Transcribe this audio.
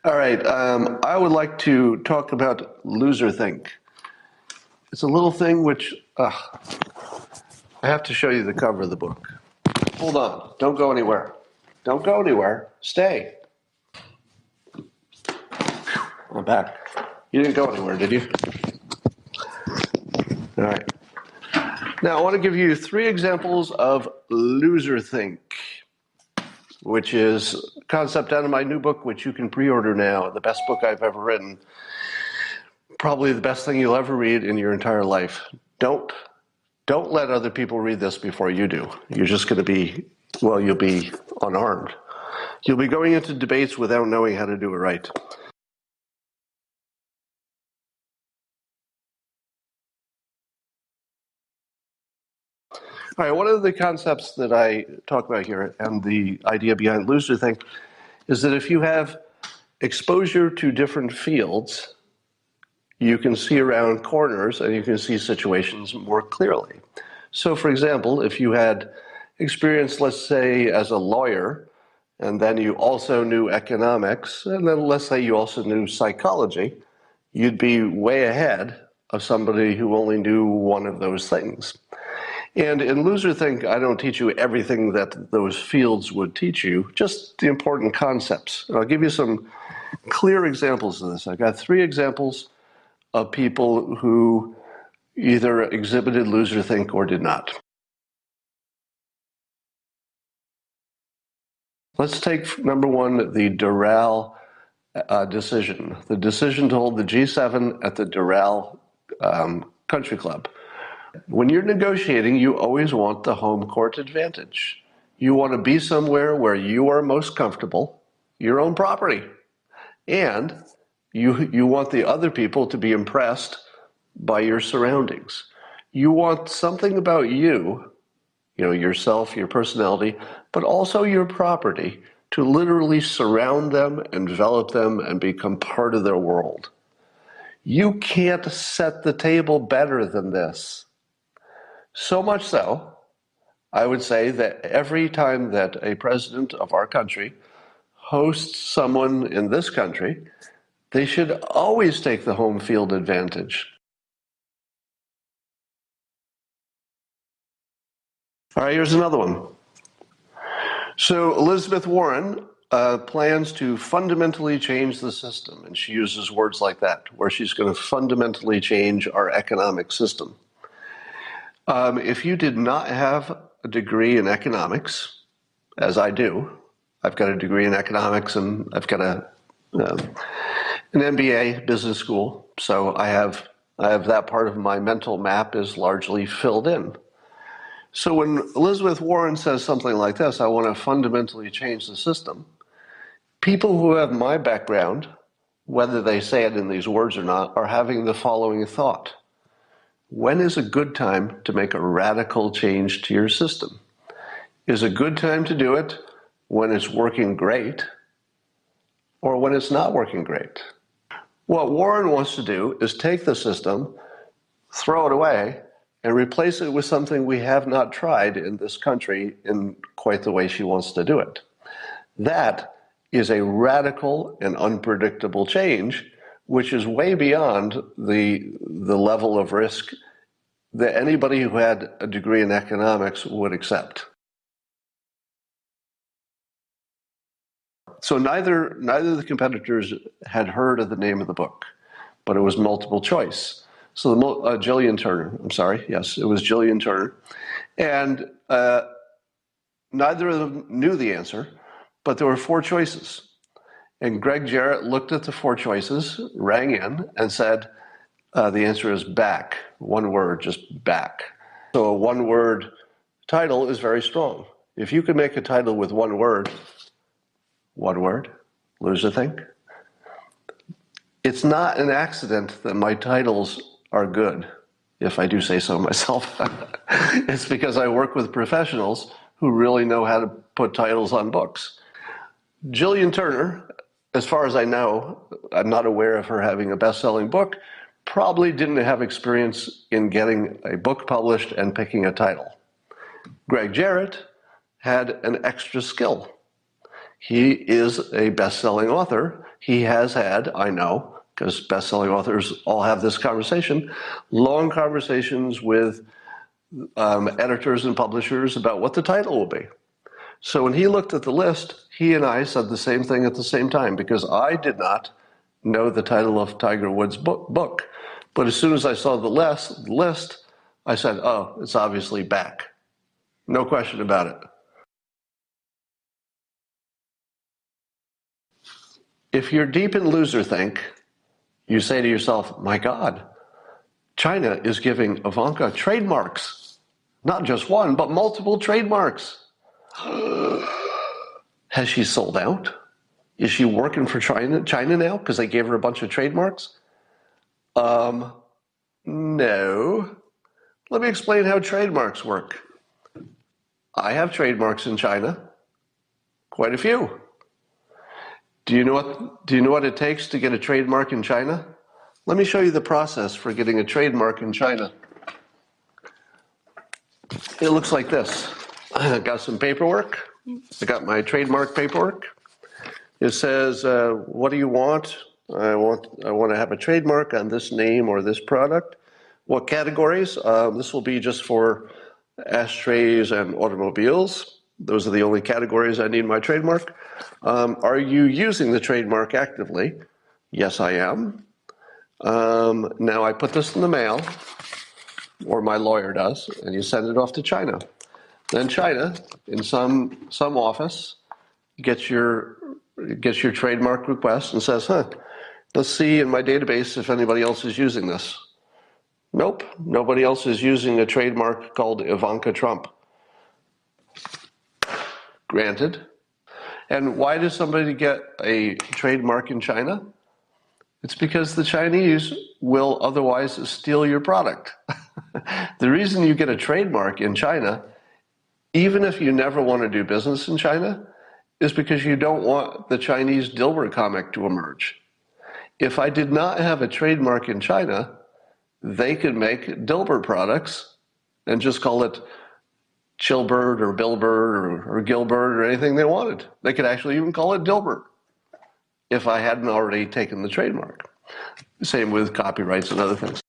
All right, I would like to talk about Loserthink. It's a little thing which, I have to show you the cover of the book. Hold on, don't go anywhere. Don't go anywhere, stay. I'm back. You didn't go anywhere, did you? All right. Now, I want to give you 3 examples of Loserthink, which is a concept out of my new book, which you can pre-order now, the best book I've ever written. Probably the best thing you'll ever read in your entire life. Don't let other people read this before you do. You're just going to be, well, you'll be unarmed. You'll be going into debates without knowing how to do it right. All right, one of the concepts that I talk about here and the idea behind Loserthink is that if you have exposure to different fields, you can see around corners and you can see situations more clearly. So, for example, if you had experience, let's say, as a lawyer, and then you also knew economics, and then let's say you also knew psychology, you'd be way ahead of somebody who only knew one of those things. And in Loserthink, I don't teach you everything that those fields would teach you, just the important concepts. And I'll give you some clear examples of this. I've got 3 examples of people who either exhibited Loserthink or did not. Let's take number 1, the Doral decision. The decision to hold the G7 at the Doral Country Club. When you're negotiating, you always want the home court advantage. You want to be somewhere where you are most comfortable, your own property. And you want the other people to be impressed by your surroundings. You want something about you, yourself, your personality, but also your property, to literally surround them, envelop them, and become part of their world. You can't set the table better than this. So much so, I would say that every time that a president of our country hosts someone in this country, they should always take the home field advantage. All right, here's another one. So Elizabeth Warren plans to fundamentally change the system, and she uses words like that, where she's going to fundamentally change our economic system. If you did not have a degree in economics, as I do, I've got a degree in economics and I've got an MBA, business school, so I have that part of my mental map is largely filled in. So when Elizabeth Warren says something like this, I want to fundamentally change the system, people who have my background, whether they say it in these words or not, are having the following thought. When is a good time to make a radical change to your system? Is a good time to do it when it's working great or when it's not working great? What Warren wants to do is take the system, throw it away, and replace it with something we have not tried in this country in quite the way she wants to do it. That is a radical and unpredictable change, which is way beyond the level of risk that anybody who had a degree in economics would accept. So neither of the competitors had heard of the name of the book, but it was multiple choice. So Jillian Turner, I'm sorry, yes, it was Jillian Turner. And neither of them knew the answer, but there were 4 choices. And Greg Jarrett looked at the 4 choices, rang in, and said, the answer is back. One word, just back. So a one-word title is very strong. If you can make a title with one word, Loserthink. It's not an accident that my titles are good, if I do say so myself. It's because I work with professionals who really know how to put titles on books. Jillian Turner, as far as I know, I'm not aware of her having a best-selling book, probably didn't have experience in getting a book published and picking a title. Greg Jarrett had an extra skill. He is a best-selling author. He has had, I know, because best-selling authors all have this conversation, long conversations with editors and publishers about what the title will be. So when he looked at the list, he and I said the same thing at the same time, because I did not know the title of Tiger Woods' book. But as soon as I saw the list, I said, oh, it's obviously back. No question about it. If you're deep in loserthink, you say to yourself, my God, China is giving Ivanka trademarks. Not just one, but multiple trademarks. Has she sold out? Is she working for China now because they gave her a bunch of trademarks? No. Let me explain how trademarks work. I have trademarks in China, quite a few. Do you know what it takes to get a trademark in China? Let me show you the process for getting a trademark in China. It looks like this. I got some paperwork. I got my trademark paperwork. It says, what do you want? I want to have a trademark on this name or this product. What categories? This will be just for ashtrays and automobiles. Those are the only categories I need my trademark. Are you using the trademark actively? Yes, I am. Now I put this in the mail, or my lawyer does, and you send it off to China. Then China, in some office, gets your trademark request and says, let's see in my database if anybody else is using this. Nope, nobody else is using a trademark called Ivanka Trump. Granted. And why does somebody get a trademark in China? It's because the Chinese will otherwise steal your product. The reason you get a trademark in China, even if you never want to do business in China, is because you don't want the Chinese Dilbert comic to emerge. If I did not have a trademark in China, they could make Dilbert products and just call it Chilbert or Billbert or Gilbert or anything they wanted. They could actually even call it Dilbert if I hadn't already taken the trademark. Same with copyrights and other things.